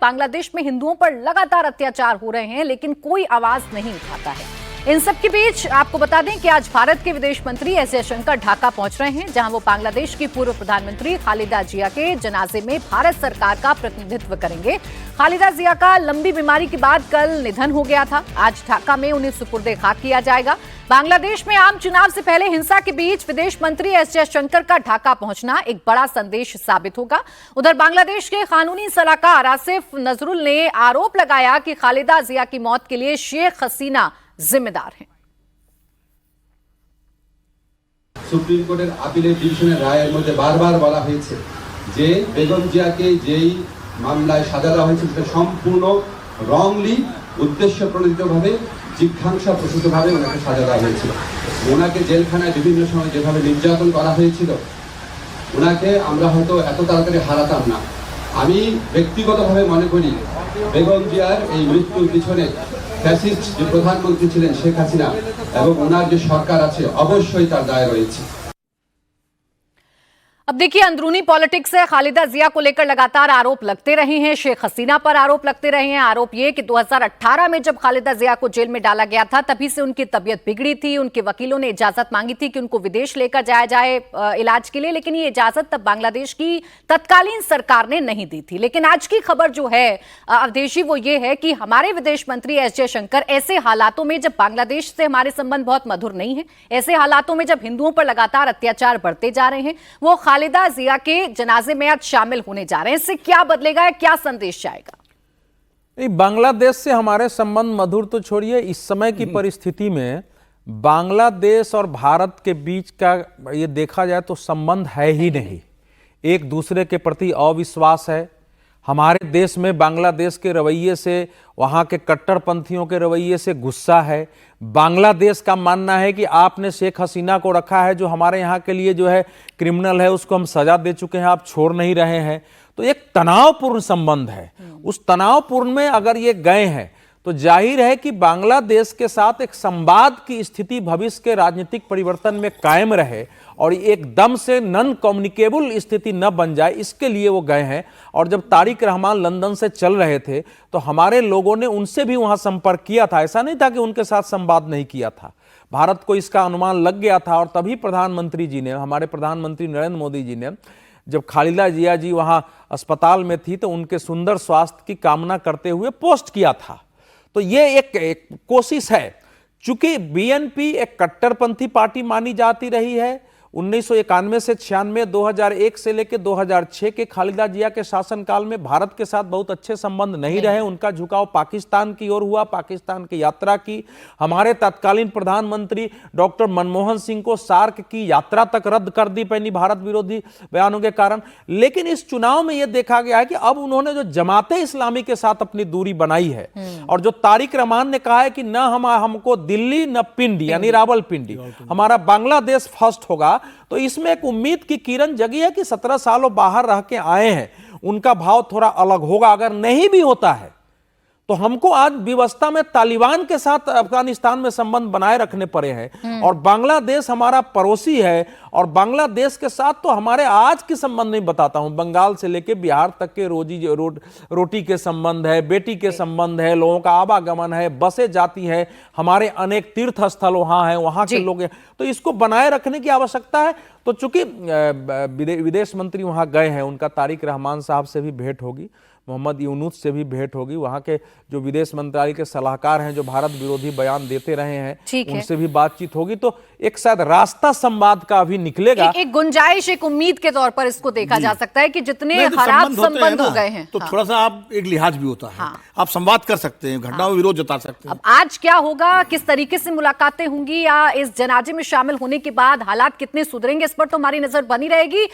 बांग्लादेश में हिंदुओं पर लगातार अत्याचार हो रहे हैं, लेकिन कोई आवाज नहीं उठाता है। इन सब के बीच आपको बता दें कि आज भारत के विदेश मंत्री एस जयशंकर ढाका पहुंच रहे हैं, जहां वो बांग्लादेश की पूर्व प्रधानमंत्री खालिदा जिया के जनाजे में भारत सरकार का प्रतिनिधित्व करेंगे। खालिदा जिया का लंबी बीमारी के बाद कल निधन हो गया था। आज ढाका में उन्हें सुपुर्दे खाक किया जाएगा। बांग्लादेश में आम चुनाव से पहले हिंसा के बीच विदेश मंत्री एस जयशंकर का ढाका पहुंचना एक बड़ा संदेश साबित होगा। उधर बांग्लादेश के कानूनी सलाहकार आसिफ नजरुल ने आरोप लगाया कि खालिदा जिया की मौत के लिए शेख हसीना जिम्मेदार हैं। সুপ্রিম কোর্টের আপিলের ডিভিশনের রায়ের মধ্যে বারবার বলা হয়েছে যে বেগম জিয়াকে যেই মামলায় সাজা দেওয়া হয়েছে সেটা সম্পূর্ণ রংলি উদ্দেশ্যপ্রণোদিতভাবে জিজ্ঞাসা প্রসূতভাবে ওনাকে সাজা দেওয়া হয়েছিল। ওনাকে জেলখানায় বিভিন্ন সময় যেভাবে নির্যাতন করা হয়েছিল, ওনাকে আমরা হয়তো এত তাড়াতাড়ি হারাতাম না। আমি ব্যক্তিগতভাবে মনে করি বেগম জিয়ার এই মৃত্যুর পিছনে ফ্যাসিস্ট যে প্রধানমন্ত্রী ছিলেন শেখ হাসিনা এবং ওনার যে সরকার আছে অবশ্যই তার দায় রয়েছে। अब देखिए, अंदरूनी पॉलिटिक्स से खालिदा जिया को लेकर लगातार आरोप लगते रहे हैं। शेख हसीना पर आरोप लगते रहे हैं। आरोप ये कि 2018 में जब खालिदा जिया को जेल में डाला गया था, तभी से उनकी तबीयत बिगड़ी थी। उनके वकीलों ने इजाजत मांगी थी कि उनको विदेश लेकर जाया जाए इलाज के लिए, लेकिन ये इजाजत तब बांग्लादेश की तत्कालीन सरकार ने नहीं दी थी। लेकिन आज की खबर जो है अवधेशी, वो ये है कि हमारे विदेश मंत्री एस जयशंकर ऐसे हालातों में, जब बांग्लादेश से हमारे संबंध बहुत मधुर नहीं है, ऐसे हालातों में जब हिंदुओं पर लगातार अत्याचार बढ़ते जा रहे हैं, वो खालिदा जिया के जनाजे में आज शामिल होने जा रहे हैं। इससे क्या बदलेगा, क्या संदेश जाएगा? नहीं, बांग्लादेश से हमारे संबंध मधुर तो छोड़िए, इस समय की परिस्थिति में बांग्लादेश और भारत के बीच का ये देखा जाए तो संबंध है ही नहीं। एक दूसरे के प्रति अविश्वास है। हमारे देश में बांग्लादेश के रवैये से, वहाँ के कट्टरपंथियों के रवैये से गुस्सा है। बांग्लादेश का मानना है कि आपने शेख हसीना को रखा है, जो हमारे यहाँ के लिए जो है क्रिमिनल है, उसको हम सजा दे चुके हैं, आप छोड़ नहीं रहे हैं। तो एक तनावपूर्ण संबंध है। उस तनावपूर्ण में अगर ये गए हैं तो जाहिर है कि बांग्लादेश के साथ एक संवाद की स्थिति भविष्य के राजनीतिक परिवर्तन में कायम रहे और एकदम से नॉन कम्युनिकेबल स्थिति न बन जाए, इसके लिए वो गए हैं। और जब तारिक रहमान लंदन से चल रहे थे तो हमारे लोगों ने उनसे भी वहां संपर्क किया था। ऐसा नहीं था कि उनके साथ संवाद नहीं किया था। भारत को इसका अनुमान लग गया था और तभी प्रधानमंत्री जी ने, हमारे प्रधानमंत्री नरेंद्र मोदी जी ने, जब खालिदा जिया जी वहां अस्पताल में थी तो उनके सुंदर स्वास्थ्य की कामना करते हुए पोस्ट किया था। तो ये एक कोशिश है। चूंकि बीएनपी एक कट्टरपंथी पार्टी मानी जाती रही है, 1991 से 96, 2001 से लेकर 2006 के खालिदा जिया के शासनकाल में भारत के साथ बहुत अच्छे संबंध नहीं रहे। उनका झुकाव पाकिस्तान की ओर हुआ, पाकिस्तान की यात्रा की। हमारे तत्कालीन प्रधानमंत्री डॉक्टर मनमोहन सिंह को सार्क की यात्रा तक रद्द कर दी पड़ी भारत विरोधी बयानों के कारण। लेकिन इस चुनाव में यह देखा गया है कि अब उन्होंने जो जमाते इस्लामी के साथ अपनी दूरी बनाई है और जो तारिक रहमान ने कहा है कि न हमको दिल्ली न पिंडी यानी रावलपिंडी, हमारा बांग्लादेश फर्स्ट होगा, तो इसमें एक उम्मीद की किरण जगी है कि 17 सालों बाहर रह के आए हैं, उनका भाव थोड़ा अलग होगा। अगर नहीं भी होता है तो हमको आज व्यवस्था में तालिबान के साथ अफगानिस्तान में संबंध बनाए रखने पड़े हैं और बांग्लादेश हमारा पड़ोसी है और बांग्लादेश के साथ तो हमारे आज के संबंध नहीं बताता हूं, बंगाल से लेके बिहार तक के रोटी के संबंध है, बेटी के संबंध है, लोगों का आवागमन है, बसें जाती है, हमारे अनेक तीर्थ स्थल वहां हैं, वहां के लोग हैं, तो इसको बनाए रखने की आवश्यकता है। तो चूंकि विदेश मंत्री वहां गए हैं, उनका तारिक रहमान साहब से भी भेंट होगी, मोहम्मद यूनुस से भी भेंट होगी, वहां के जो विदेश मंत्रालय के सलाहकार हैं जो भारत विरोधी बयान देते रहे हैं उनसे भी बातचीत होगी। तो एक शायद रास्ता संवाद का अभी निकलेगा। एक गुंजाइश, एक उम्मीद के तौर पर इसको देखा जा सकता है कि जितने खराब संबंध हो गए हैं तो थोड़ा सा आप एक लिहाज भी होता है, आप संवाद कर सकते हैं, घटनाओं में विरोध जता सकते हैं। अब आज क्या होगा, किस तरीके से मुलाकातें होंगी या इस जनाजे में शामिल होने के बाद हालात कितने सुधरेंगे, इस पर तो हमारी नजर बनी रहेगी।